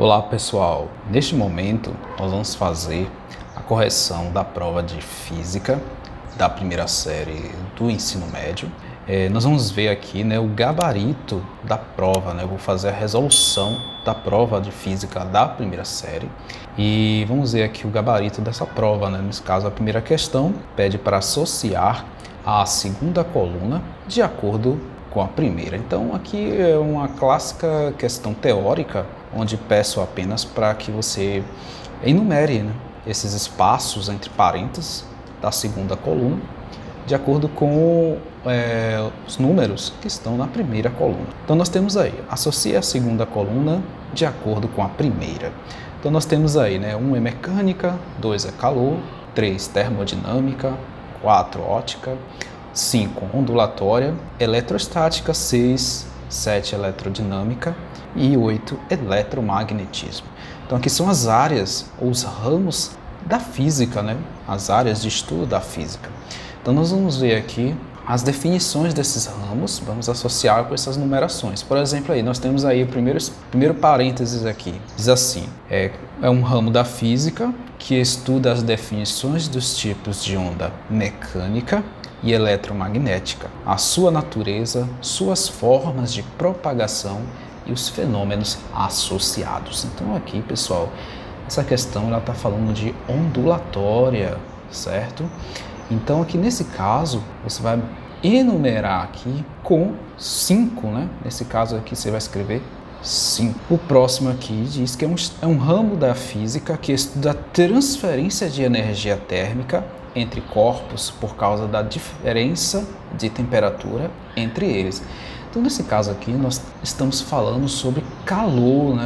Olá pessoal, neste momento nós vamos fazer a correção da prova de Física da primeira série do ensino médio. Nós vamos ver aqui o gabarito da prova, Eu vou fazer a resolução da prova de Física da primeira série e vamos ver aqui o gabarito dessa prova, Nesse caso a primeira questão pede para associar a segunda coluna de acordo com a primeira. Então aqui é uma clássica questão teórica, onde peço apenas para que você enumere esses espaços entre parênteses da segunda coluna, de acordo com os números que estão na primeira coluna. Então nós temos aí, associe a segunda coluna de acordo com a primeira. Então nós temos aí, 1 é mecânica, 2 é calor, 3 termodinâmica, 4 ótica, 5 ondulatória, eletrostática, 6, 7 eletrodinâmica e 8 eletromagnetismo. Então aqui são as áreas, os ramos da física, As áreas de estudo da física. Então nós vamos ver aqui as definições desses ramos, vamos associar com essas numerações. Por exemplo, aí nós temos aí o primeiro parênteses aqui, diz assim, é um ramo da física que estuda as definições dos tipos de onda mecânica e eletromagnética, a sua natureza, suas formas de propagação e os fenômenos associados. Então aqui, pessoal, essa questão ela está falando de ondulatória, certo? Então aqui nesse caso, você vai enumerar aqui com 5, Nesse caso aqui você vai escrever 5. O próximo aqui diz que é um ramo da física que estuda a transferência de energia térmica entre corpos por causa da diferença de temperatura entre eles. Então, nesse caso aqui, nós estamos falando sobre calor,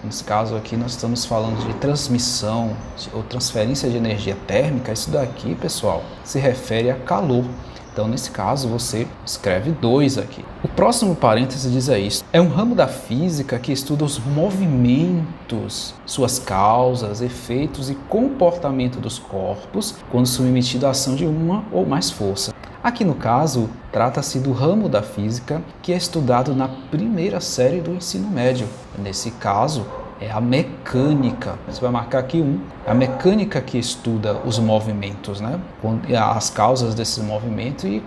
Nesse caso aqui, nós estamos falando de transmissão ou transferência de energia térmica. Isso daqui, pessoal, se refere a calor. Então, nesse caso, você escreve 2 aqui. O próximo parêntese diz isso. É um ramo da física que estuda os movimentos, suas causas, efeitos e comportamento dos corpos quando submetido à ação de uma ou mais forças. Aqui, no caso, trata-se do ramo da física que é estudado na primeira série do ensino médio. Nesse caso, é a mecânica. Você vai marcar aqui 1. A mecânica que estuda os movimentos, As causas desses movimentos e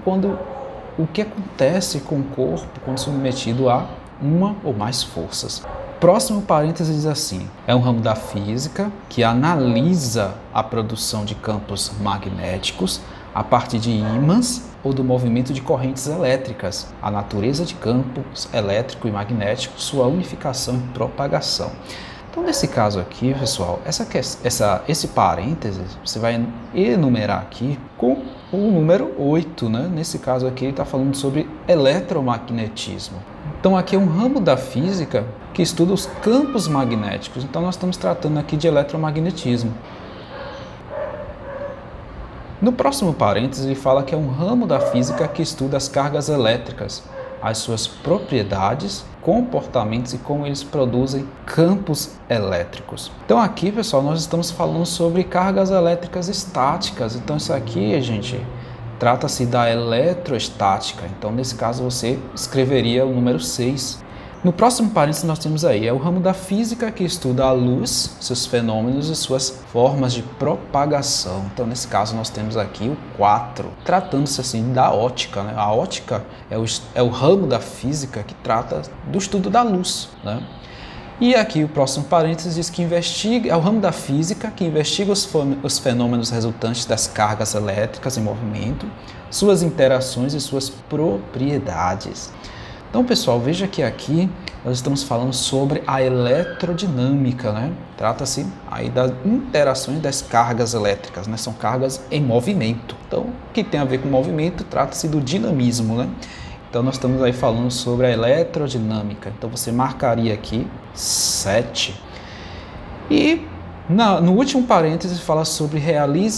o que acontece com o corpo quando submetido a uma ou mais forças. Próximo parênteses diz assim, é um ramo da física que analisa a produção de campos magnéticos a partir de ímãs ou do movimento de correntes elétricas, a natureza de campos elétrico e magnético, sua unificação e propagação. Então, nesse caso aqui, pessoal, esse parêntese você vai enumerar aqui com o número 8, Nesse caso aqui, ele está falando sobre eletromagnetismo. Então, aqui é um ramo da física que estuda os campos magnéticos. Então, nós estamos tratando aqui de eletromagnetismo. No próximo parêntese, ele fala que é um ramo da física que estuda as cargas elétricas, as suas propriedades, comportamentos e como eles produzem campos elétricos. Então aqui, pessoal, nós estamos falando sobre cargas elétricas estáticas. Então isso aqui, gente, trata-se da eletroestática. Então nesse caso você escreveria o número 6. No próximo parênteses nós temos aí, é o ramo da física que estuda a luz, seus fenômenos e suas formas de propagação. Então, nesse caso, nós temos aqui o 4, tratando-se assim da ótica, A ótica é o ramo da física que trata do estudo da luz, E aqui o próximo parênteses diz que é o ramo da física que investiga os fenômenos resultantes das cargas elétricas em movimento, suas interações e suas propriedades. Então, pessoal, veja que aqui nós estamos falando sobre a eletrodinâmica, Trata-se aí das interações das cargas elétricas, São cargas em movimento. Então, o que tem a ver com movimento trata-se do dinamismo, Então, nós estamos aí falando sobre a eletrodinâmica. Então, você marcaria aqui 7. E no último parêntese fala sobre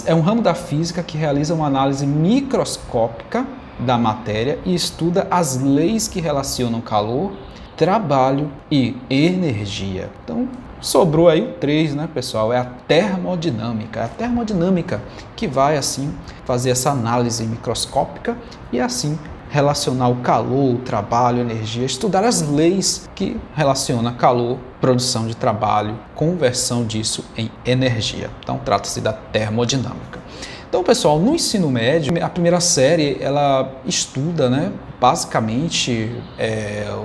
é um ramo da física que realiza uma análise microscópica da matéria e estuda as leis que relacionam calor, trabalho e energia. Então, sobrou aí o 3, pessoal? É a termodinâmica. É a termodinâmica que vai, assim, fazer essa análise microscópica e, assim, relacionar o calor, o trabalho, a energia, estudar as leis que relacionam calor, produção de trabalho, conversão disso em energia. Então, trata-se da termodinâmica. Então, pessoal, no ensino médio, a primeira série, ela estuda, né, basicamente,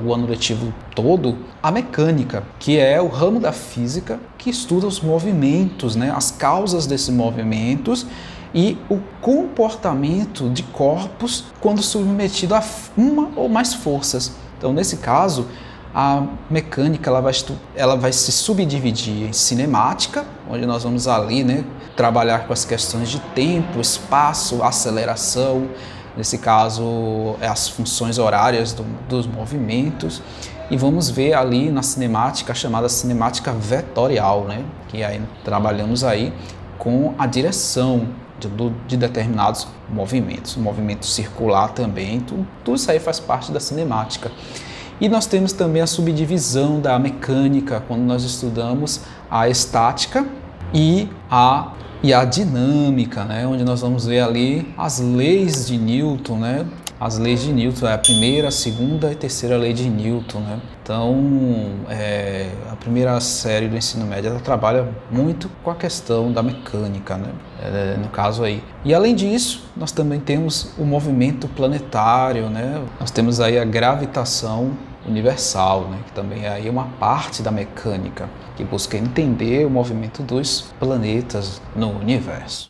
o ano letivo todo, a mecânica, que é o ramo da física que estuda os movimentos, né, as causas desses movimentos e o comportamento de corpos quando submetido a uma ou mais forças. Então, nesse caso, a mecânica ela vai se subdividir em cinemática, onde nós vamos ali, né, trabalhar com as questões de tempo, espaço, aceleração, nesse caso, as funções horárias dos movimentos, e vamos ver ali na cinemática, chamada cinemática vetorial, né, que aí trabalhamos aí com a direção de determinados movimentos, o movimento circular também, tudo isso aí faz parte da cinemática. E nós temos também a subdivisão da mecânica, quando nós estudamos a estática e a dinâmica, né? Onde nós vamos ver ali as leis de Newton, né? As leis de Newton, é a primeira, a segunda e terceira lei de Newton, né? Então, a primeira série do ensino médio ela trabalha muito com a questão da mecânica, né? No caso aí. E além disso, nós também temos o movimento planetário, né? Nós temos aí a gravitação universal, né? Que também é aí uma parte da mecânica que busca entender o movimento dos planetas no universo.